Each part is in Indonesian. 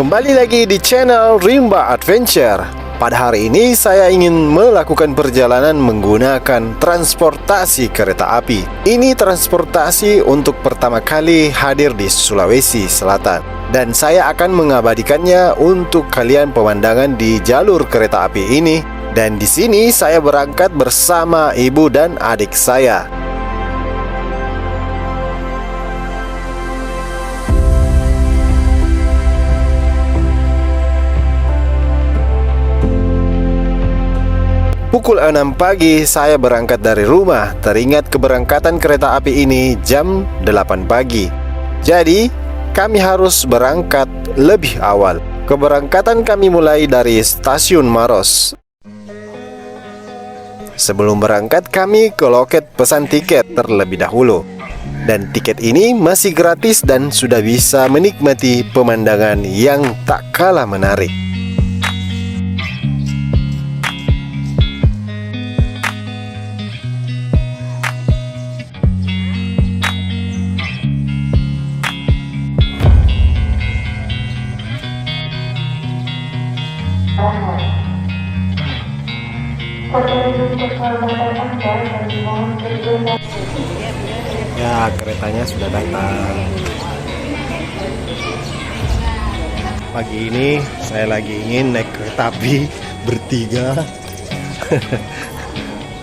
Kembali lagi di channel Rimba Adventure. Pada hari ini saya ingin melakukan perjalanan menggunakan transportasi kereta api. Ini transportasi untuk pertama kali hadir di Sulawesi Selatan, dan saya akan mengabadikannya untuk kalian pemandangan di jalur kereta api ini. Dan di sini saya berangkat bersama ibu dan adik saya. Pukul 6 pagi saya berangkat dari rumah. Teringat keberangkatan kereta api ini jam 8 pagi. Jadi kami harus berangkat lebih awal. Keberangkatan kami mulai dari stasiun Maros. Sebelum berangkat kami ke loket pesan tiket terlebih dahulu. Dan tiket ini masih gratis dan sudah bisa menikmati pemandangan yang tak kalah menarik. Ya, keretanya sudah datang. Pagi ini saya lagi ingin naik kereta api bertiga.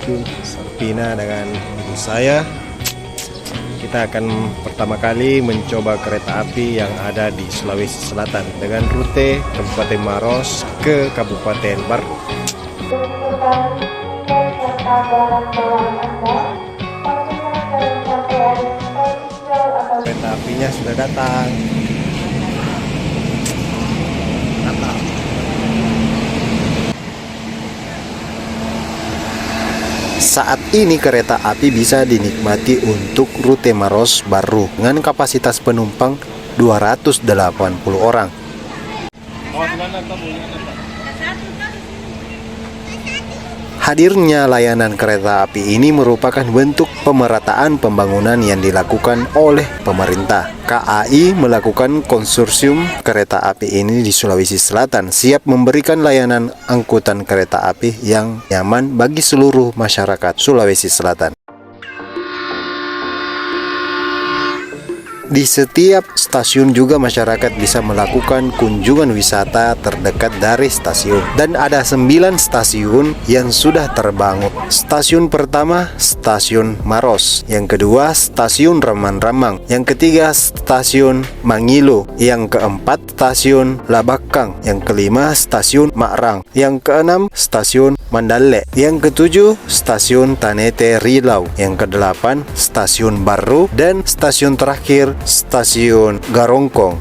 Tuh, Sarpina dengan ibu saya. Kita akan pertama kali mencoba kereta api yang ada di Sulawesi Selatan dengan rute Kabupaten Maros ke Kabupaten Baru. Kereta apinya sudah datang. Mantap. Saat ini kereta api bisa dinikmati untuk rute Maros Baru dengan kapasitas penumpang 280 orang. Hadirnya layanan kereta api ini merupakan bentuk pemerataan pembangunan yang dilakukan oleh pemerintah. KAI melakukan konsorsium kereta api ini di Sulawesi Selatan, siap memberikan layanan angkutan kereta api yang nyaman bagi seluruh masyarakat Sulawesi Selatan. Di setiap stasiun juga masyarakat bisa melakukan kunjungan wisata terdekat dari stasiun. Dan ada 9 stasiun yang sudah terbangun. Stasiun pertama, Stasiun Maros. Yang kedua, Stasiun Ramang-Ramang. Yang ketiga, Stasiun Mangilo. Yang keempat, Stasiun Labakang. Yang kelima, Stasiun Makrang. Yang keenam, Stasiun Mandale. Yang ketujuh, Stasiun Tanete Rilau. Yang kedelapan, Stasiun Baru. Dan stasiun terakhir, Stasiun Garongkong.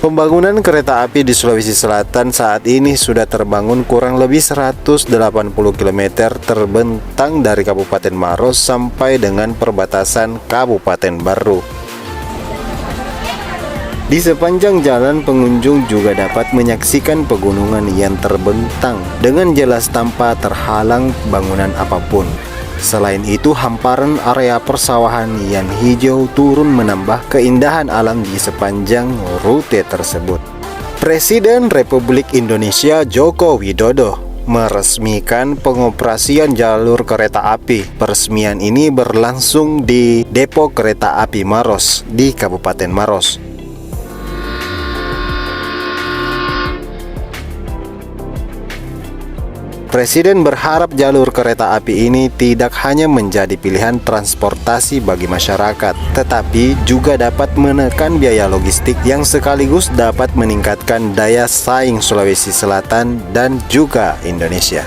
Pembangunan kereta api di Sulawesi Selatan saat ini sudah terbangun kurang lebih 180 km terbentang dari Kabupaten Maros sampai dengan perbatasan Kabupaten Baru. Di sepanjang jalan pengunjung juga dapat menyaksikan pegunungan yang terbentang dengan jelas tanpa terhalang bangunan apapun. Selain itu, hamparan area persawahan yang hijau turun menambah keindahan alam di sepanjang rute tersebut. Presiden Republik Indonesia Joko Widodo meresmikan pengoperasian jalur kereta api. Peresmian ini berlangsung di Depo Kereta Api Maros di Kabupaten Maros. Presiden berharap jalur kereta api ini tidak hanya menjadi pilihan transportasi bagi masyarakat, tetapi juga dapat menekan biaya logistik yang sekaligus dapat meningkatkan daya saing Sulawesi Selatan dan juga Indonesia.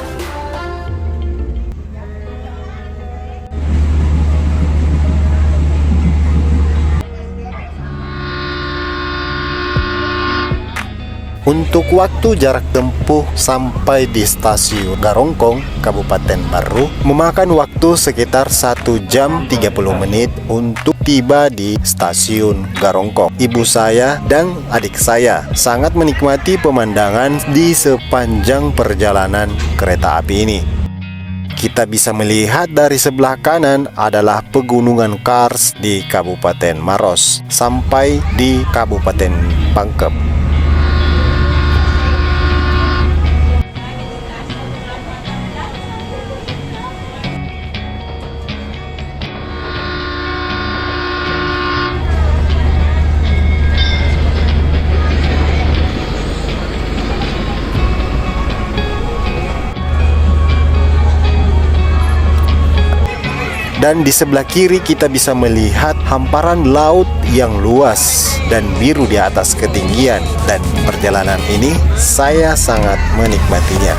Untuk waktu jarak tempuh sampai di stasiun Garongkong, Kabupaten Baru, memakan waktu sekitar 1 jam 30 menit untuk tiba di stasiun Garongkong. Ibu saya dan adik saya sangat menikmati pemandangan di sepanjang perjalanan kereta api ini. kita bisa melihat dari sebelah kanan adalah pegunungan Kars di Kabupaten Maros sampai di Kabupaten Pangkep. Dan di sebelah kiri kita bisa melihat hamparan laut yang luas dan biru di atas ketinggian. Dan perjalanan ini saya sangat menikmatinya.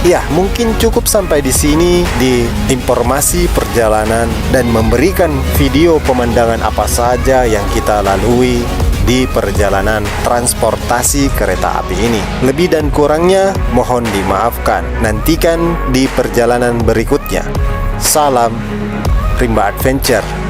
Ya, mungkin cukup sampai di sini di informasi perjalanan dan memberikan video pemandangan apa saja yang kita lalui di perjalanan transportasi kereta api ini. Lebih dan kurangnya mohon dimaafkan. Nantikan di perjalanan berikutnya. Salam Rimba Adventure.